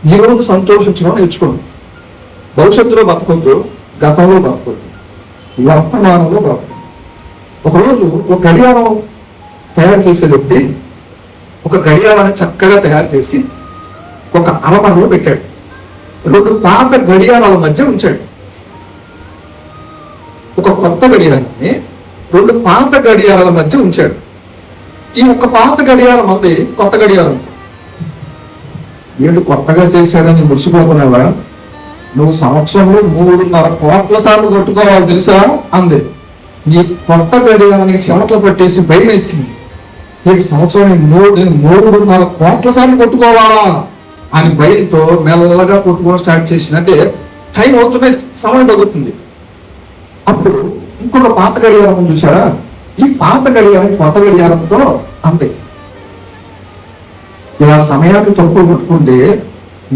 ఈ రోజు సంతోషించడం నేర్చుకోండి. భవిష్యత్తులో బతకొద్దు, గతంలో బతకొద్దు, వర్తమానంలో బతకొద్దు. ఒకరోజు ఒక గడియారం తయారు చేసే వ్యక్తి ఒక గడియారాన్ని చక్కగా తయారు చేసి ఒక అలమరలో పెట్టాడు. 2 పాత గడియారాల మధ్య ఉంచాడు. ఒక కొత్త గడియారాన్ని 2 పాత గడియారాల మధ్య ఉంచాడు. ఈ ఒక పాత గడియారం ఉంది, కొత్త గడియారం. ఏంటి కొత్తగా చేశాడని మురిసిపోతున్నావా? నువ్వు సంవత్సరంలో 3.5 కోట్ల సార్లు కొట్టుకోవాలి తెలుసా అంది. ఈ కొత్త గడియారానికి చెమటలు పట్టేసి భయం వేసింది. ఈ సంవత్సరం 3.5 కోట్ల సార్లు కొట్టుకోవాలా అని భయంతో మెల్లగా కొట్టుకోవడం స్టార్ట్ చేసిందంటే టైం అవుతున్నది, సమయం తగ్గుతుంది. అప్పుడు ఇంకొక పాత గడియారం చూసారా? ఈ పాత గడియారం కొత్త గడియారంతో అంతే. ఇలా సమయాన్ని తక్కువ కొట్టుకుంటే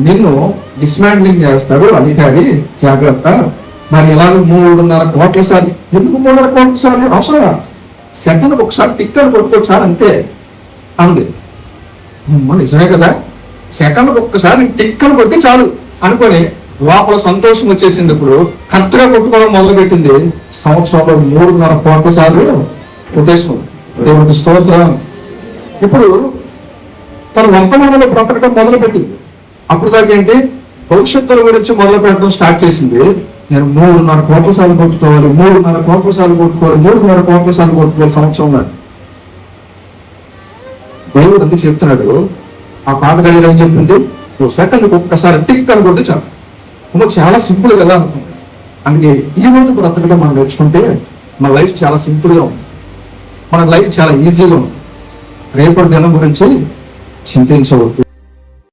నిన్ను డిస్మాండ్లింగ్ చేస్తాడు అధికారి, జాగ్రత్త. మరి ఇలాగ 3.5 కోట్ల సార్లు, ఎందుకు 3.5 కోట్ల సార్లు అవసరం? సెకండ్కి ఒకసారి టిక్ అని కొట్టుకోవచ్చా అంతే అంది. నిజమే కదా, సెకండ్కి ఒక్కసారి టిక్ అని కొడితే చాలు అనుకొని లోపల సంతోషం వచ్చేసింది. ఇప్పుడు కరెక్ట్గా కొట్టుకోవడం మొదలుపెట్టింది. సంవత్సరంలో 3.5 కోట్ల సార్లు కొట్టేసుకుంది. దేవుడికి స్తోత్రం. ఇప్పుడు తన వర్తమానంలో బ్రతకడం మొదలుపెట్టింది. అప్పుడు దాకా ఏంటి, భవిష్యత్తుల గురించి మొదలు పెట్టడం స్టార్ట్ చేసింది. నేను 3.5 కోట్ల సార్లు కొట్టుకోవాలి, 3.5 కోట్ల సార్లు కొట్టుకోవాలి, 3.5 కోట్ల సార్లు కొట్టుకోవాలి సంవత్సరంలో. దేవుడు అందుకు చెప్తున్నాడు, ఆ పాత గడియలో ఏం చెప్పింది, నువ్వు సెకండ్కి ఒక్కసారి టిక్ అని కొడితే చాలు. నువ్వు చాలా సింపుల్ కదా అనుకుంది. అందుకే ఈ రోజు బ్రతకడం మనం నేర్చుకుంటే మన లైఫ్ చాలా సింపుల్గా ఉంది, మన లైఫ్ చాలా ఈజీగా ఉంది. రేపటి దినం గురించి చింతించవద్దు.